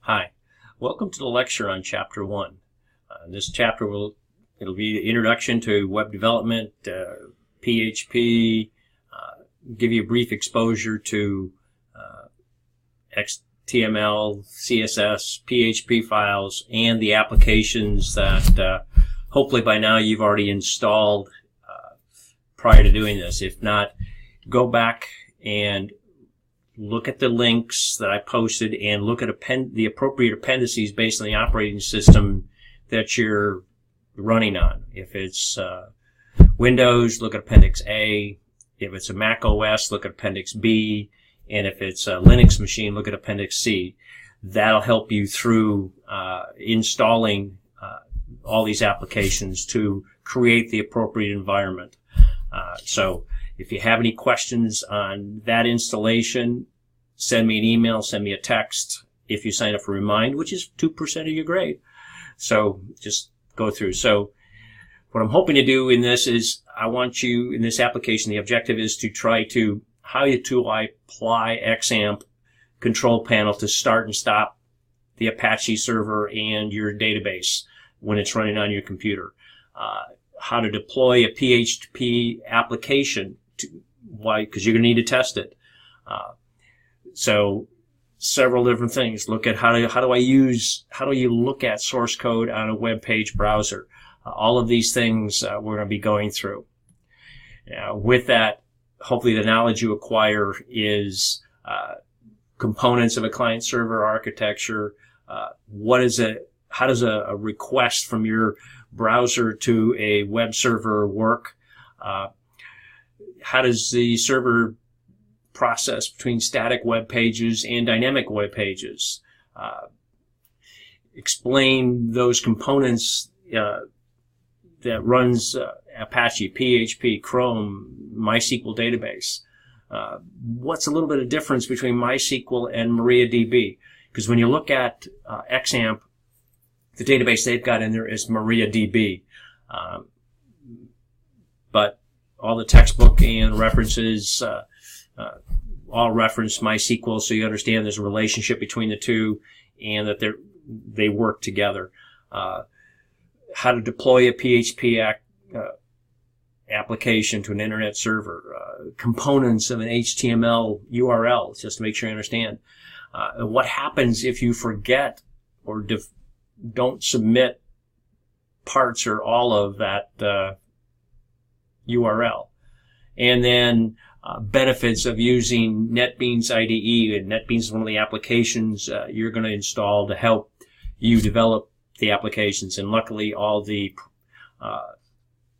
Hi, welcome to the lecture on Chapter 1. This chapter it'll be the introduction to web development, PHP, give you a brief exposure to HTML, CSS, PHP files, and the applications that hopefully by now you've already installed prior to doing this. If not, go back and look at the links that I posted and look at the appropriate appendices based on the operating system that you're running on. If it's Windows, look at Appendix A. If it's a Mac OS, look at Appendix B. And if it's a Linux machine, look at Appendix C. That'll help you through installing all these applications to create the appropriate environment. So if you have any questions on that installation, send me an email, send me a text if you sign up for Remind, which is 2% of your grade. So just go through. So what I'm hoping to do in this is I want you, in this application, the objective is to try to how to apply XAMPP control panel to start and stop the Apache server and your database when it's running on your computer. How to deploy a PHP application. Why? Because you're going to need to test it. So several different things. Look at how do you look at source code on a web page browser? All of these things we're going to be going through. With that, hopefully the knowledge you acquire is components of a client server architecture. How does a request from your browser to a web server work? How does the server process between static web pages and dynamic web pages? Explain those components that runs Apache, PHP, Chrome, MySQL database. What's a little bit of difference between MySQL and MariaDB? Because when you look at XAMPP, the database they've got in there is MariaDB. But all the textbook and references all reference MySQL, so you understand there's a relationship between the two and that they work together. How to deploy a PHP application to an internet server. Components of an HTML URL, just to make sure you understand. What happens if you forget or don't submit parts or all of that URL. And then benefits of using NetBeans IDE. And NetBeans is one of the applications you're going to install to help you develop the applications. And luckily, all the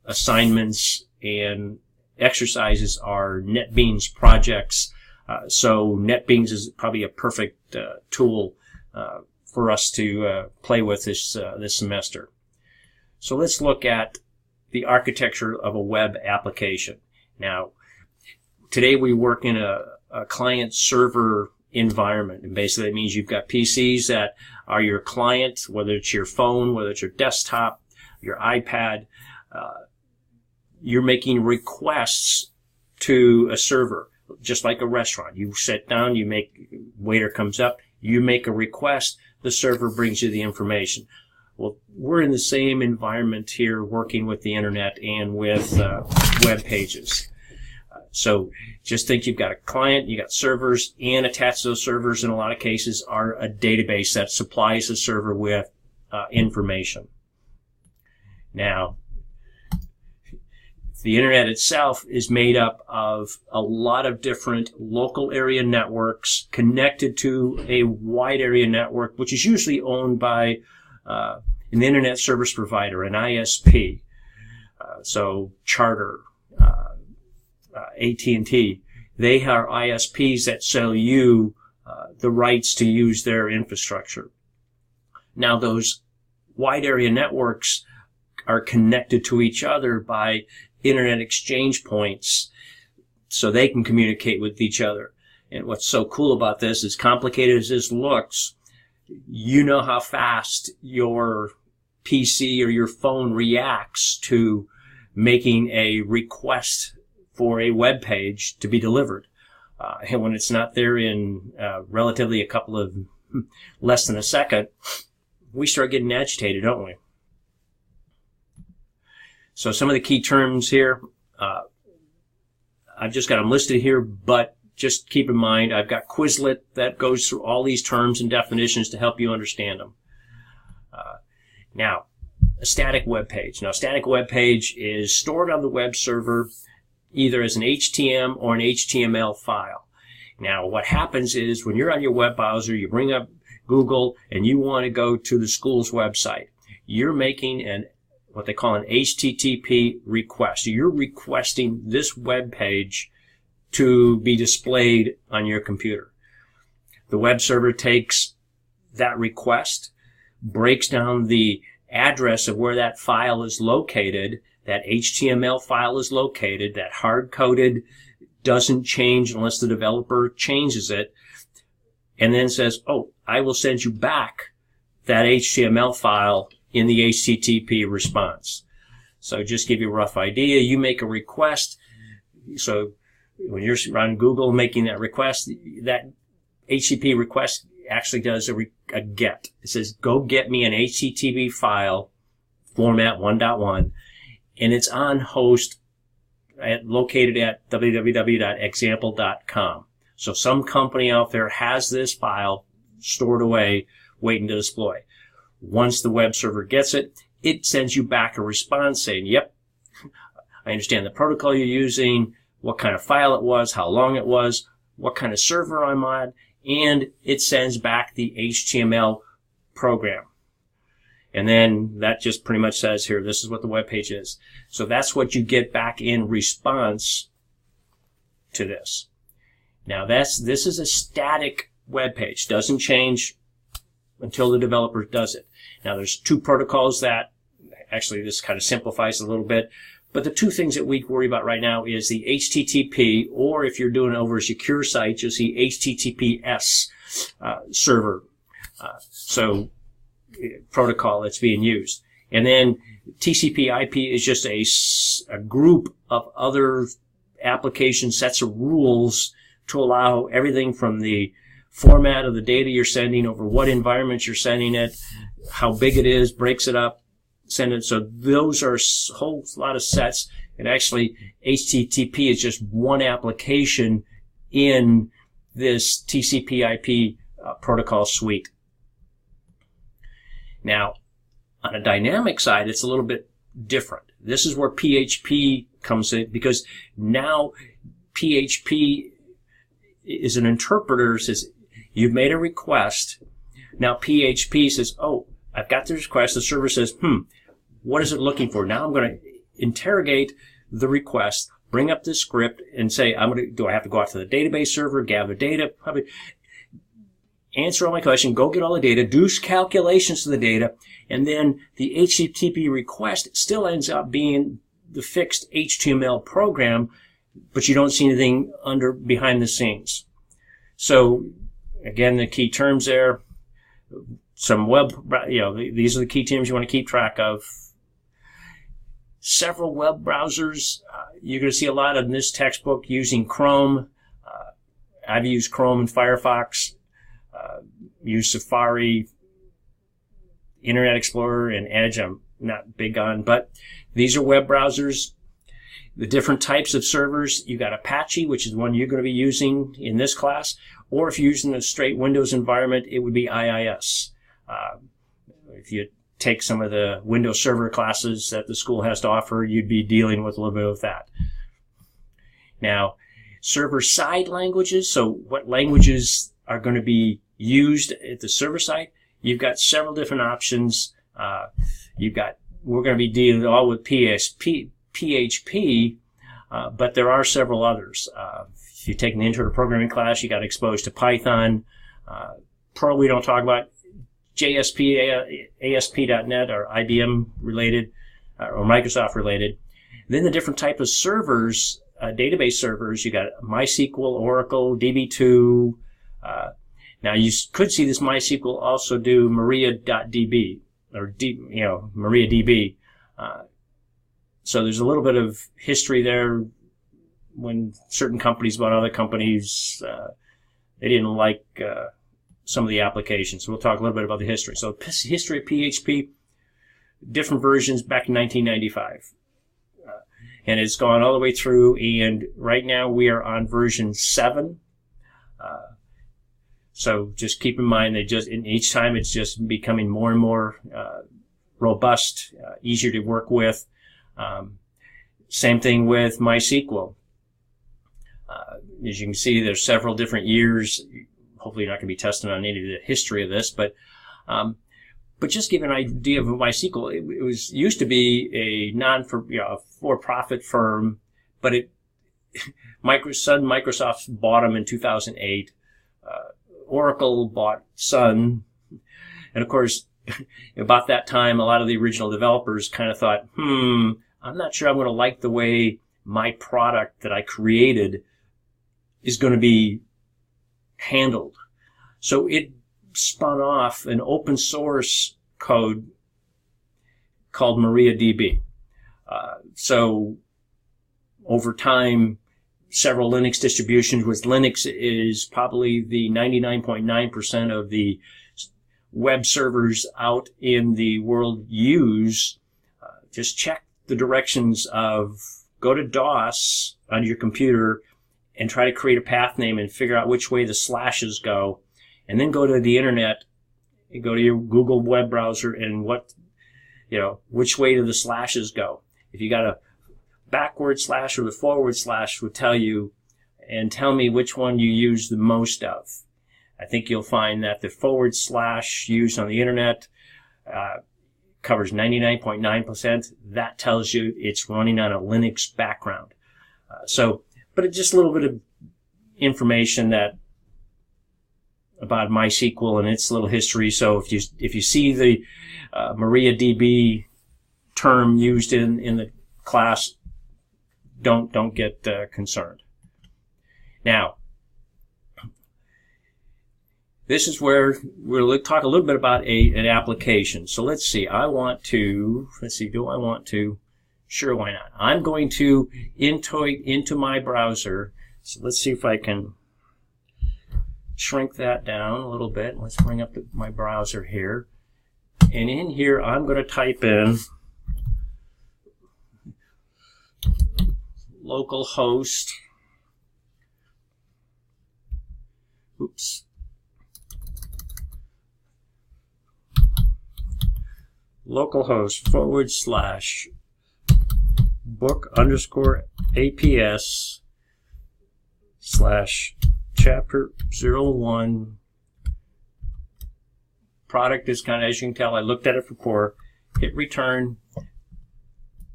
assignments and exercises are NetBeans projects. So NetBeans is probably a perfect tool for us to play with this semester. So let's look at the architecture of a web application. Now, today we work in a client-server environment, and basically that means you've got PCs that are your client, whether it's your phone, whether it's your desktop, your iPad. You're making requests to a server, just like a restaurant. You sit down, waiter comes up, you make a request, the server brings you the information. Well, we're in the same environment here working with the internet and with web pages. So just think you've got a client, you got servers, and attached to those servers in a lot of cases are a database that supplies the server with information. Now, the internet itself is made up of a lot of different local area networks connected to a wide area network, which is usually owned by an internet service provider, an ISP. So Charter, AT&T, they are ISPs that sell you the rights to use their infrastructure. Now, those wide area networks are connected to each other by internet exchange points so they can communicate with each other. And what's so cool about this, as complicated as this looks, you know how fast your PC or your phone reacts to making a request for a web page to be delivered. And when it's not there in relatively a couple of less than a second, we start getting agitated, don't we? So some of the key terms here, I've just got them listed here, but just keep in mind, I've got Quizlet that goes through all these terms and definitions to help you understand them. Now, a static web page. Now, a static web page is stored on the web server either as an HTML or an HTML file. Now, what happens is when you're on your web browser, you bring up Google and you want to go to the school's website. You're making what they call an HTTP request. You're requesting this web page to be displayed on your computer. The web server takes that request, breaks down the address of where that file is located, that HTML file is located, that hard-coded doesn't change unless the developer changes it, and then says, oh, I will send you back that HTML file in the HTTP response. So just give you a rough idea. You make a request. So when you're on Google making that request, that HTTP request actually does a get. It says, go get me an HTTP file, format 1.1, and it's on host located at www.example.com. So some company out there has this file stored away, waiting to deploy. Once the web server gets it, it sends you back a response saying, yep, I understand the protocol you're using, what kind of file it was, how long it was, what kind of server I'm on, and it sends back the HTML program. And then that just pretty much says here, this is what the web page is. So that's what you get back in response to this. Now this is a static web page. Doesn't change until the developer does it. Now there's two protocols that, actually this kind of simplifies it a little bit, but the two things that we worry about right now is the HTTP, or if you're doing it over a secure site, you'll see HTTPS server. Protocol that's being used. And then TCP/IP is just a group of other application sets of rules to allow everything from the format of the data you're sending over what environment you're sending it, how big it is, breaks it up, send it. So those are a whole lot of sets. And actually, HTTP is just one application in this TCP/IP protocol suite. Now, on a dynamic side, it's a little bit different. This is where PHP comes in, because now PHP is an interpreter, says, you've made a request. Now PHP says, oh, I've got the request. The server says, what is it looking for? Now I'm going to interrogate the request, bring up the script, and say, do I have to go out to the database server, gather data, probably answer all my questions, go get all the data, do calculations to the data, and then the HTTP request still ends up being the fixed HTML program, but you don't see anything behind the scenes. So, again, the key terms there, some web, these are the key terms you want to keep track of. Several web browsers, you're going to see a lot in this textbook using Chrome. I've used Chrome and Firefox. Use Safari, Internet Explorer, and Edge I'm not big on, but these are web browsers. The different types of servers, you've got Apache, which is the one you're going to be using in this class, or if you're using a straight Windows environment, it would be IIS. If you take some of the Windows Server classes that the school has to offer, you'd be dealing with a little bit of that. Now, server-side languages, so what languages are going to be used at the server side, you've got several different options. We're going to be dealing all with PHP, but there are several others. If you take an intro to programming class, you got exposed to Python. Perl we don't talk about. JSP, ASP.NET are IBM related or Microsoft related. Then the different type of servers, database servers, you got MySQL, Oracle, DB2. Now you could see this MySQL also do Maria.db or MariaDB. So there's a little bit of history there. When certain companies bought other companies, they didn't like some of the applications. We'll talk a little bit about the history. So history of PHP, different versions back in 1995. And it's gone all the way through, and right now we are on version 7. So just keep in mind that in each time it's just becoming more and more robust, easier to work with. Same thing with MySQL. As you can see, there's several different years. Hopefully you're not going to be testing on any of the history of this, but just give an idea of MySQL. It was used to be a for-profit firm, but Microsoft bought them in 2008. Oracle bought Sun, and of course, about that time, a lot of the original developers kind of thought, I'm not sure I'm going to like the way my product that I created is going to be handled. So it spun off an open source code called MariaDB. So over time, several Linux distributions, which Linux is probably the 99.9% of the web servers out in the world use. Just check the directions of go to DOS on your computer and try to create a path name and figure out which way the slashes go, and then go to the internet and go to your Google web browser and which way do the slashes go. If you got a backward slash or the forward slash would tell you, and tell me which one you use the most of. I think you'll find that the forward slash used on the internet covers 99.9%. That tells you it's running on a Linux background. But it's just a little bit of information about MySQL and its little history. So if you see the MariaDB term used in the class, don't get concerned. Now, this is where we'll talk a little bit about an application. So let's see. Do I want to? Sure, why not? I'm going to into my browser. So let's see if I can shrink that down a little bit. Let's bring up my browser here. And in here, I'm going to type in localhost. Localhost /book_APS/chapter01. Product is kind of, as you can tell, I looked at it before. Hit return.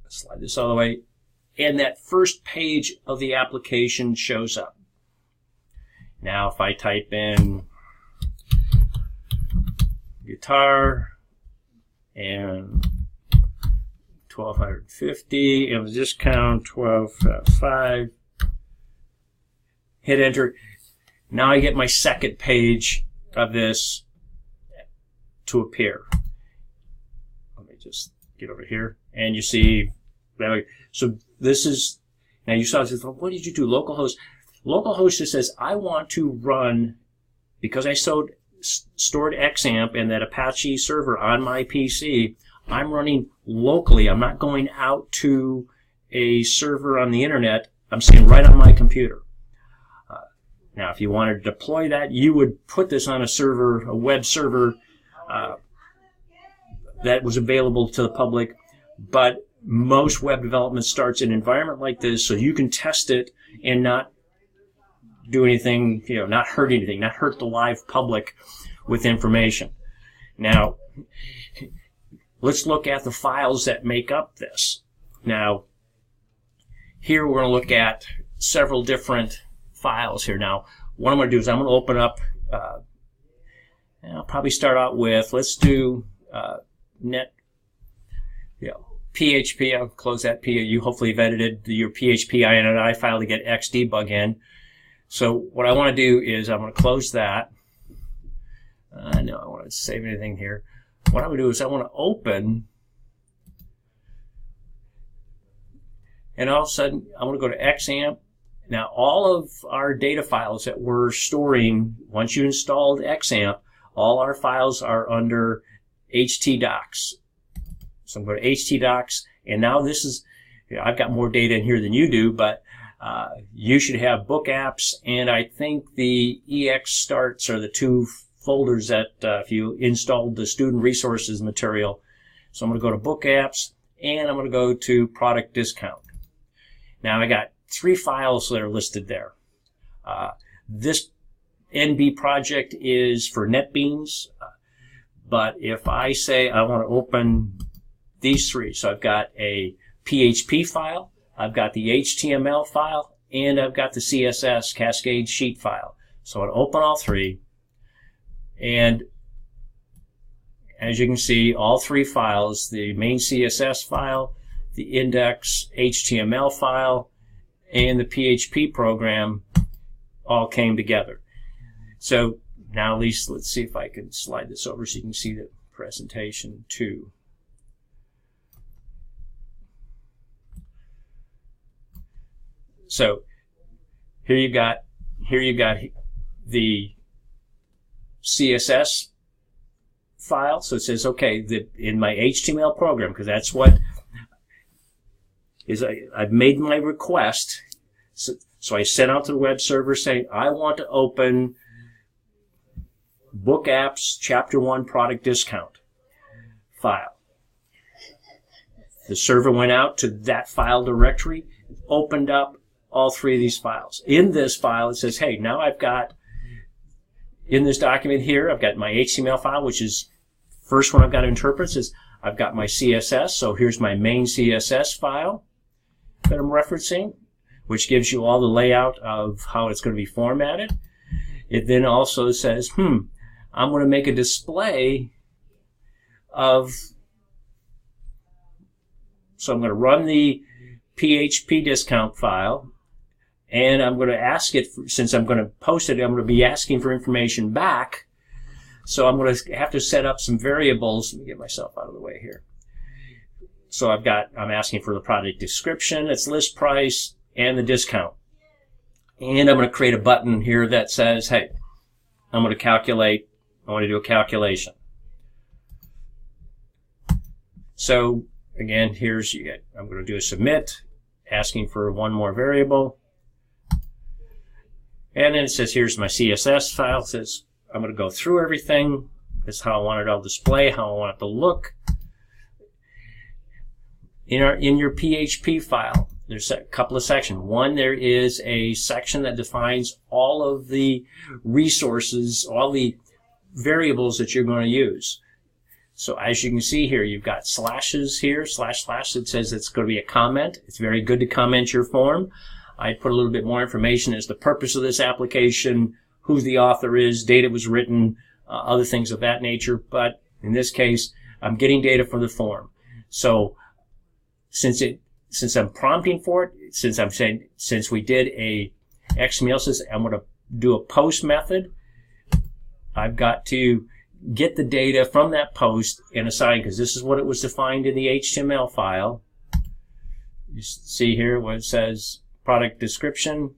Slide this all the way. And that first page of the application shows up. Now, if I type in guitar and 1250, and the discount 12.5, hit enter. Now I get my second page of this to appear. Let me just get over here, and you see. So this is, now you saw this. What did you do? Localhost. Localhost just says I want to run, because I stored XAMPP and that Apache server on my PC. I'm running locally. I'm not going out to a server on the internet. I'm staying right on my computer. Now, if you wanted to deploy that, you would put this on a server, a web server that was available to the public. But most web development starts in an environment like this, so you can test it and not do anything, not hurt anything, not hurt the live public with information. Now, let's look at the files that make up this. Now, here we're going to look at several different files here. Now, what I'm going to do is I'm going to open up, I'll probably start out with, let's do PHP. I'll close that P. You hopefully have edited your PHP INI file to get xdebug in. So what I want to do is I'm going to close that. No, I want to save anything here. What I'm going to do is I want to open, and all of a sudden I'm going to go to XAMPP, Now, all of our data files that we're storing, once you installed XAMPP, all our files are under htdocs. So I'm going to htdocs, and now this is, I've got more data in here than you do, but you should have book apps, and I think the EX starts are the two folders that if you installed the student resources material. So I'm going to go to book apps, and I'm going to go to product discount. Now I got 3 files that are listed there. This NB project is for NetBeans, but if I say I want to open these 3, so I've got a PHP file, I've got the HTML file, and I've got the CSS Cascade Sheet file. So I'll open all 3, and as you can see, all 3 files, the main CSS file, the index HTML file, and the PHP program all came together. So now at least let's see if I can slide this over so you can see the presentation too. So here you got the CSS file. So it says, okay, in my HTML program, because that's what is I've made my request. So I sent out to the web server saying, I want to open Book Apps Chapter 1 Product Discount file. The server went out to that file directory, opened up all 3 of these files. In this file, it says, hey, now I've got, in this document here, I've got my HTML file, which is first one I've got to interpret. Says I've got my CSS, so here's my main CSS file that I'm referencing, which gives you all the layout of how it's going to be formatted. It then also says, I'm going to make a display of, so I'm going to run the PHP discount file, and I'm going to ask it, since I'm going to post it, I'm going to be asking for information back. So I'm going to have to set up some variables. Let me get myself out of the way here. So I'm asking for the product description, its list price, and the discount. And I'm going to create a button here that says, hey, I'm going to calculate, I want to do a calculation. So again, I'm going to do a submit, asking for one more variable. And then it says, here's my CSS file. It says, I'm going to go through everything. This is how I want it all displayed, how I want it to look. In your PHP file, there's a couple of sections. One, there is a section that defines all of the resources, all the variables that you're going to use. So as you can see here, you've got slashes here, slash. It says it's going to be a comment. It's very good to comment your form. I put a little bit more information as the purpose of this application, who the author is, date it was written, other things of that nature. But in this case, I'm getting data from the form. So since I'm prompting for it, since we did a XML, says I'm going to do a post method, I've got to get the data from that post and assign, because this is what it was defined in the HTML file. You see here what it says, product description.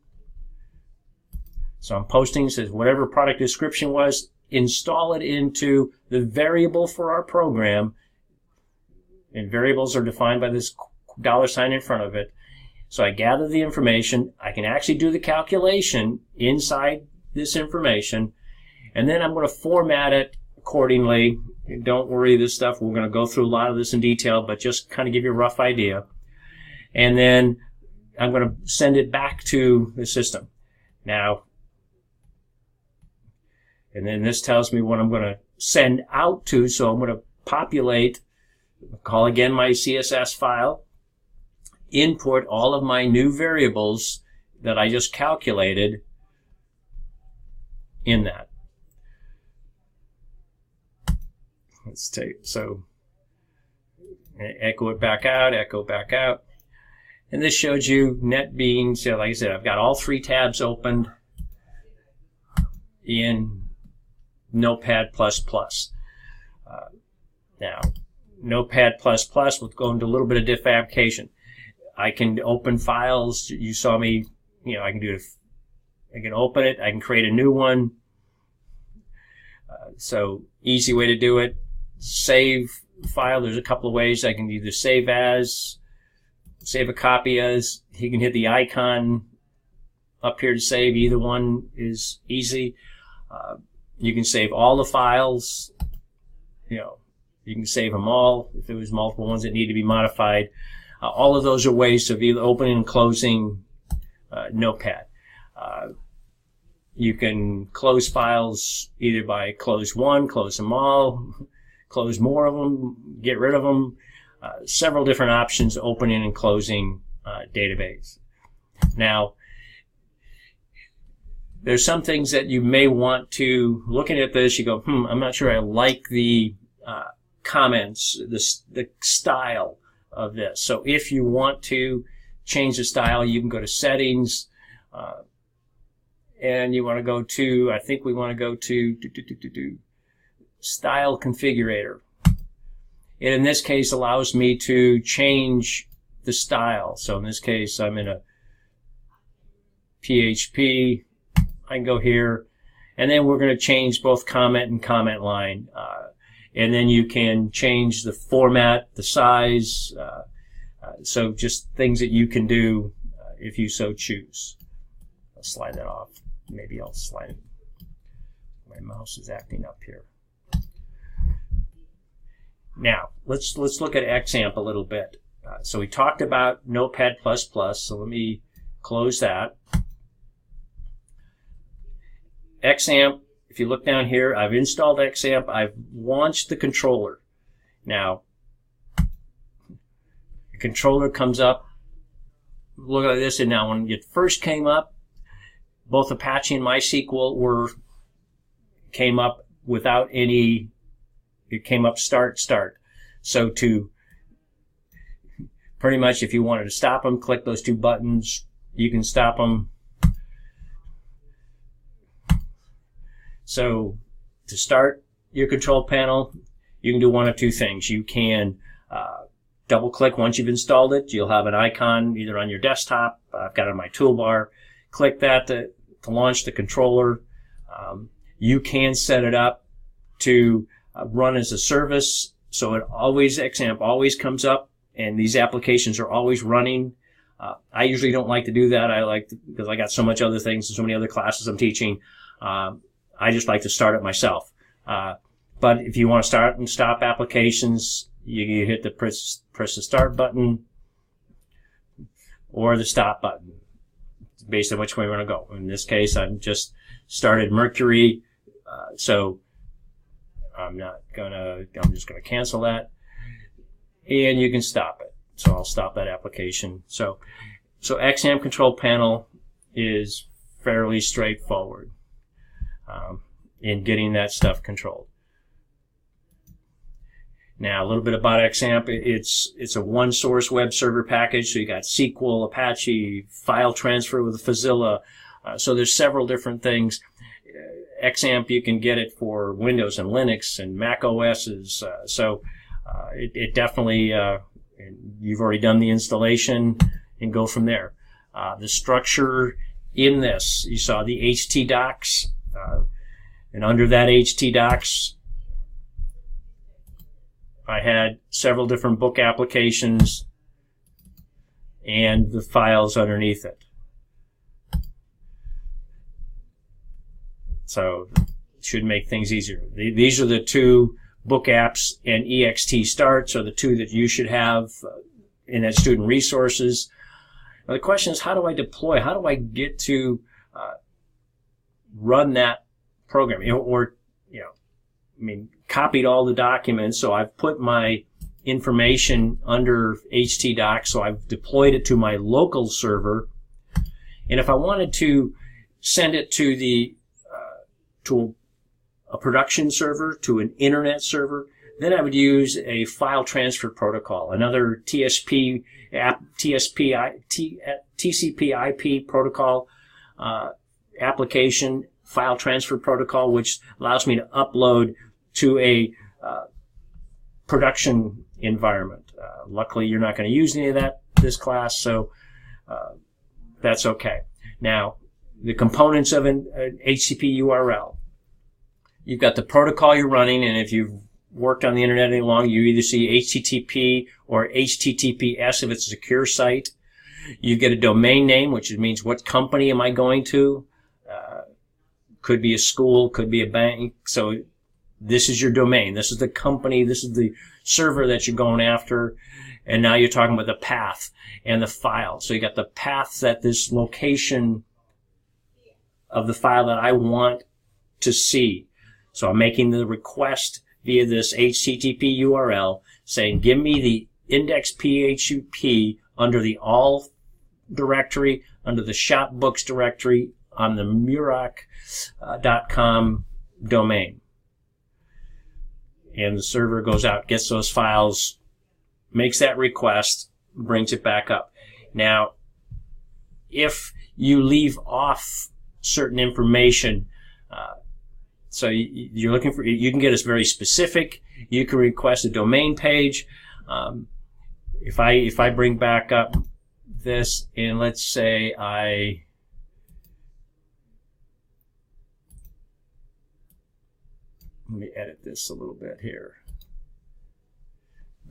So I'm posting, it says whatever product description was, install it into the variable for our program. And variables are defined by this $sign in front of it. So I gather the information. I can actually do the calculation inside this information. And then I'm going to format it accordingly. Don't worry, this stuff, we're going to go through a lot of this in detail, but just kind of give you a rough idea. And then I'm going to send it back to the system. Now, and then this tells me what I'm going to send out to. So I'm going to populate, call again my CSS file, input all of my new variables that I just calculated in that. Let's take, so echo it back out, echo back out. And this shows you NetBeans. So like I said, I've got all 3 tabs opened in Notepad++. Now, Notepad++, we'll go into a little bit of diff application. I can open files. You saw me I can do it. I can open it. I can create a new one. So easy way to do it. Save file. There's a couple of ways. I can either save as, save a copy as. You can hit the icon up here to save. Either one is easy. You can save all the files. You can save them all if there was multiple ones that need to be modified. All of those are ways of either opening and closing Notepad. You can close files either by close one, close them all, close more of them, get rid of them. Several different options opening and closing database. Now, there's some things that you may want to, looking at this, you go, I'm not sure I like the comments, the style of this. So if you want to change the style, you can go to settings, and you want to go to, I think we want to go to style configurator. It in this case allows me to change the style. So in this case, I'm in a PHP. I can go here, and then we're going to change both comment and comment line. And then you can change the format, the size, so just things that you can do if you so choose. I'll slide that off. Maybe I'll slide it. My mouse is acting up here. Now, let's look at XAMPP a little bit. So we talked about Notepad++, so let me close that. XAMPP, if you look down here, I've installed XAMPP. I've launched the controller. Now, the controller comes up. Look at this, and now when it first came up, both Apache and MySQL came up without any. It came up start. So to pretty much, if you wanted to stop them, click those two buttons. You can stop them. So to start your control panel, you can do one of two things. You can double click once you've installed it. You'll have an icon either on your desktop. I've got it on my toolbar. Click that to launch the controller. You can set it up to run as a service. So it always, XAMPP always comes up, and these applications are always running. I usually don't like to do that. Because I got so much other things and so many other classes I'm teaching. I just like to start it myself. But if you want to start and stop applications, you hit the press the start button or the stop button, based on which way we want to go. In this case, I've just started Mercury, so I'm just gonna cancel that, and you can stop it. So I'll stop that application. So XAMPP control panel is fairly straightforward in getting that stuff controlled. Now, a little bit about XAMPP. It's a one-source web server package. So you got SQL, Apache, file transfer with Fazilla. So there's several different things. XAMPP, you can get it for Windows and Linux and Mac OSs. It definitely, you've already done the installation and go from there. The structure in this, you saw the htdocs, and under that htdocs, I had several different book applications and the files underneath it. So it should make things easier. These are the two book apps, and ext starts are the two that you should have in that student resources. Now the question is, how do I deploy? How do I get to run that program? Copied all the documents, so I've put my information under htdocs, so I've deployed it to my local server. And if I wanted to send it to to a production server, to an internet server, then I would use a file transfer protocol, another TCP/IP protocol application, file transfer protocol, which allows me to upload to a production environment. Luckily, you're not going to use any of that this class, so that's okay. Now, the components of an HTTP URL. You've got the protocol you're running, and if you've worked on the internet any long, you either see HTTP or HTTPS if it's a secure site. You get a domain name, which means what company am I going to? Could be a school, could be a bank. So this is your domain. This is the company. This is the server that you're going after. And now you're talking about the path and the file. So you got the path that this location of the file that I want to see. So I'm making the request via this HTTP URL saying, give me the index PHP under the all directory, under the shop books directory on the Muroc.com domain. And the server goes out, gets those files, makes that request, brings it back up. Now, if you leave off certain information, so you're looking for, you can get us very specific. You can request a domain page. If I bring back up this, and let's say let me edit this a little bit here.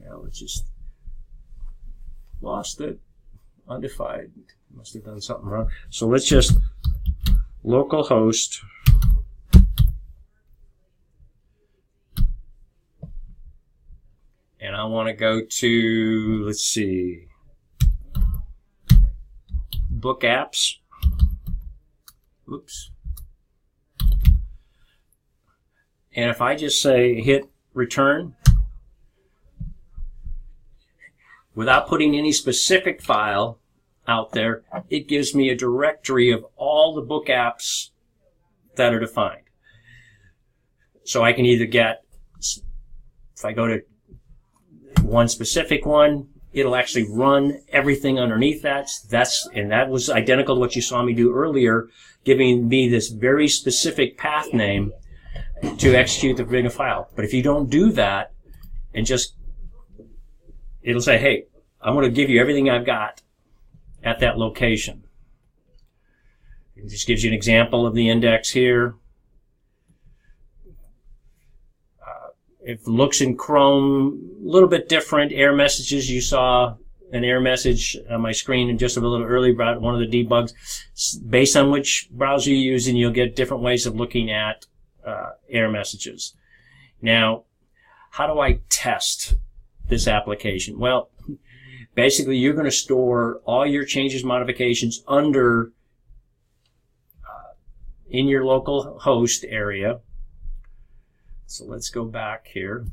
Now let's just lost it. Undefined. Must have done something wrong. So let's just localhost. And I want to go to, let's see, book apps. Oops. And if I just say hit return, without putting any specific file out there, it gives me a directory of all the book apps that are defined. So I can either get, if I go to one specific one, it'll actually run everything underneath that. And that was identical to what you saw me do earlier, giving me this very specific path name to execute the particular file. But if you don't do that, and just, it'll say, hey, I'm going to give you everything I've got at that location. It just gives you an example of the index here. It looks in Chrome a little bit different. Error messages, you saw an error message on my screen just a little earlier about one of the debugs. Based on which browser you're using, you'll get different ways of looking at error messages. Now, how do I test this application? Well, basically, you're going to store all your changes, modifications under in your local host area. So let's go back here.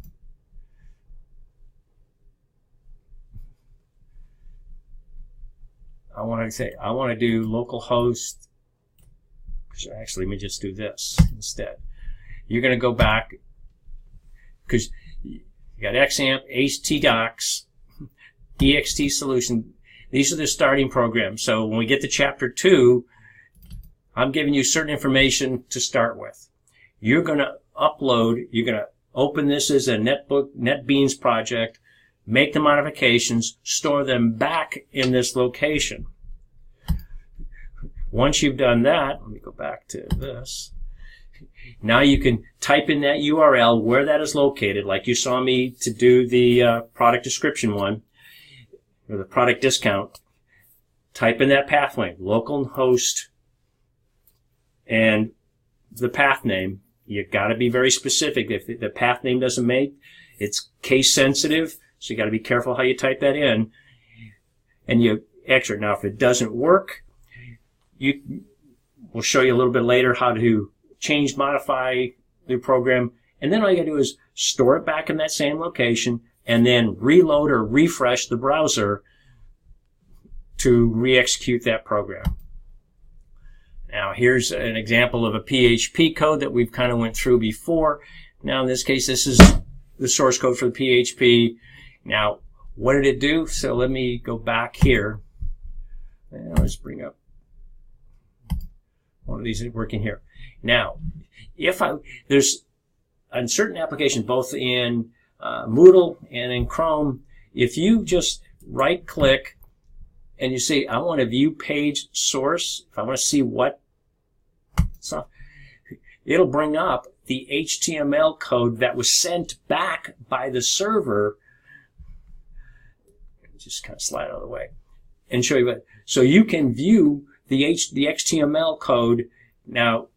I want to do localhost. Actually, let me just do this instead. You're going to go back because you got XAMPP, htdocs, ext solution. These are the starting programs. So when we get to chapter 2, I'm giving you certain information to start with. You're going to upload, you're going to open this as a NetBeans project, make the modifications, store them back in this location. Once you've done that, let me go back to this. Now you can type in that URL where that is located, like you saw me to do the product description one, or the product discount. Type in that pathway, localhost, and the path name. You've got to be very specific. If the path name doesn't make, it's case sensitive, so you got to be careful how you type that in. And you extra. Now, if it doesn't work, we'll show you a little bit later how to change, modify the program, and then all you got to do is store it back in that same location, and then reload or refresh the browser to re-execute that program. Now, here's an example of a PHP code that we've kind of went through before. Now, in this case, this is the source code for the PHP. Now, what did it do? So let me go back here. And let's bring up one of these working here. Now, there's a certain application, both in Moodle and in Chrome, if you just right-click and you see, I want to view page source. If I want to see what stuff, it'll bring up the HTML code that was sent back by the server. Just kind of slide out of the way and show you what. So you can view the HTML code. Now,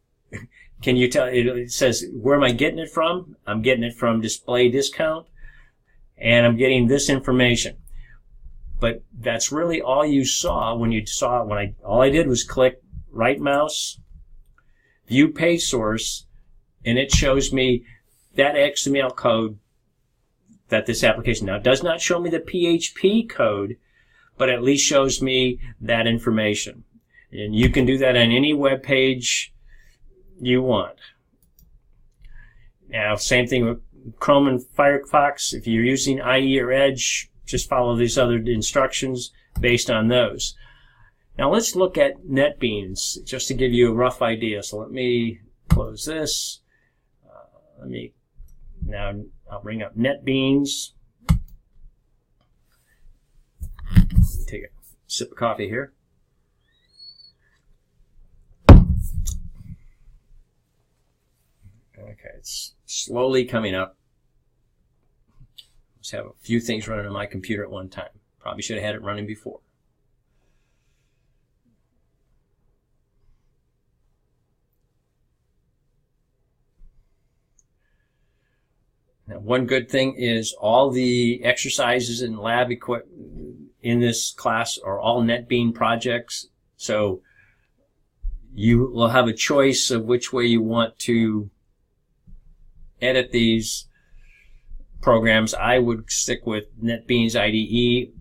can you tell? It says, where am I getting it from? I'm getting it from display discount, and I'm getting this information. But that's really all you saw when you saw it. All I did was click right mouse, view page source, and it shows me that XML code that this application. Now, it does not show me the PHP code, but at least shows me that information. And you can do that on any web page you want. Now, same thing with Chrome and Firefox. If you're using IE or Edge, just follow these other instructions based on those. Now let's look at NetBeans just to give you a rough idea. So let me close this. Now I'll bring up NetBeans. Let me take a sip of coffee here. Okay, it's slowly coming up. Just have a few things running on my computer at one time. Probably should have had it running before. Now, one good thing is all the exercises and lab equipment in this class are all NetBeans projects. So you will have a choice of which way you want to edit these programs. I would stick with NetBeans IDE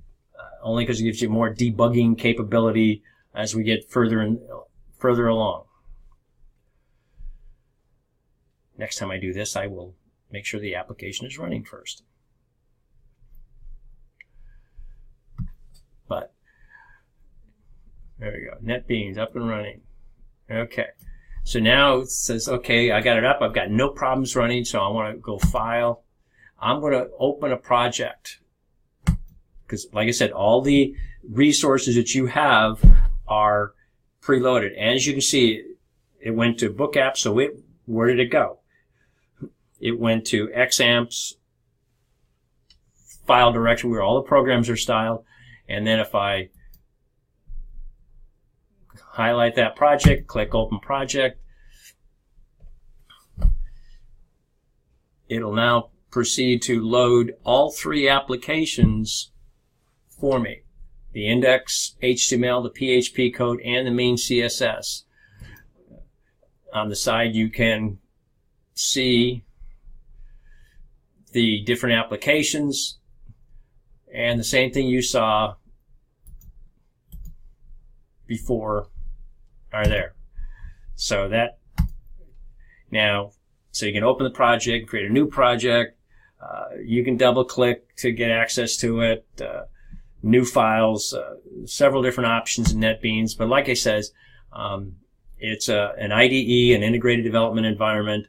only because it gives you more debugging capability as we get further along. Next time I do this, I will make sure the application is running first. But there we go. NetBeans up and running. Okay. So now it says, okay, I got it up. I've got no problems running, so I want to go File. I'm going to open a project because, like I said, all the resources that you have are preloaded. And as you can see, it went to Book Apps, so where did it go? It went to XAMPP's file directory where all the programs are styled. And then if I highlight that project, click Open Project, it'll now proceed to load all three applications for me. The index HTML, the PHP code, and the main CSS. On the side, you can see the different applications, and the same thing you saw before are there. So so you can open the project, create a new project. You can double click to get access to it. New files, several different options in NetBeans. But like I says, it's an IDE, an integrated development environment.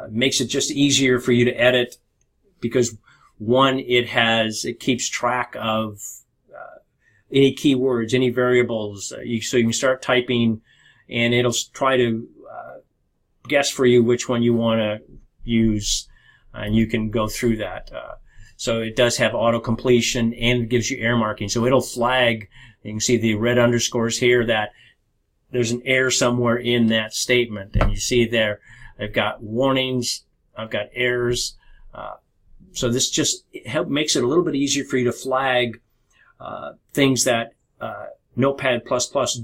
Makes it just easier for you to edit because one, it keeps track of any keywords, any variables. So you can start typing, and it'll try to guess for you which one you want to use, and you can go through that. So it does have auto completion and it gives you error marking. So it'll flag. You can see the red underscores here that there's an error somewhere in that statement, and you see there I've got warnings, I've got errors. So this just makes it a little bit easier for you to flag things that Notepad++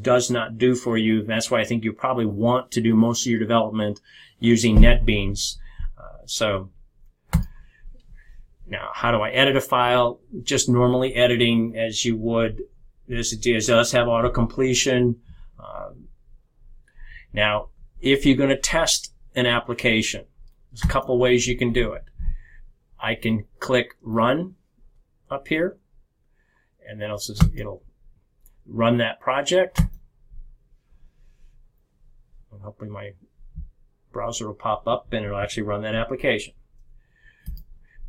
does not do for you. That's why I think you probably want to do most of your development using NetBeans. So now, how do I edit a file? Just normally editing as you would. This does have auto completion. Now, if you're going to test an application, there's a couple ways you can do it. I can click Run up here, and then it'll run that project. And hopefully my browser will pop up and it'll actually run that application.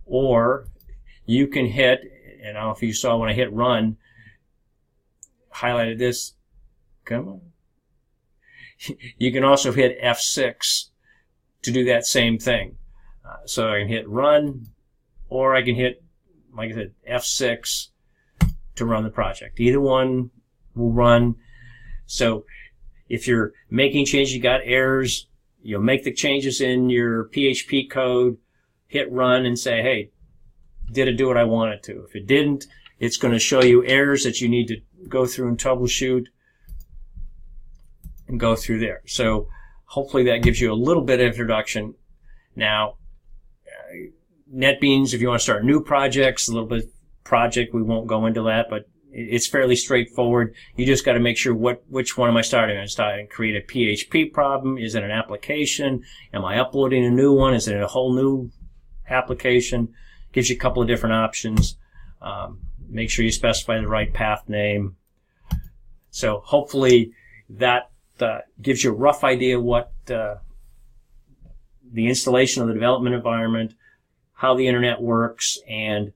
Or you can hit, and I don't know if you saw when I hit Run, highlighted this. Come on. You can also hit F6 to do that same thing. So I can hit run, or I can hit, like I said, F6 to run the project. Either one will run. So if you're making changes, you got errors, you'll make the changes in your PHP code, hit run and say, hey, did it do what I want it to? If it didn't, it's going to show you errors that you need to go through and troubleshoot and go through there. So hopefully that gives you a little bit of introduction. Now, NetBeans, if you want to start new projects, a little bit project, we won't go into that, but it's fairly straightforward. You just got to make sure which one am I starting? Am I starting to create a PHP problem? Is it an application? Am I uploading a new one? Is it a whole new application? Gives you a couple of different options. Make sure you specify the right path name. So hopefully that gives you a rough idea what the installation of the development environment, how the internet works, and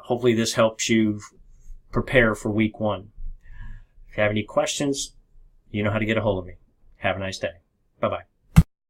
hopefully this helps you prepare for week 1. If you have any questions, you know how to get a hold of me. Have a nice day. Bye-bye.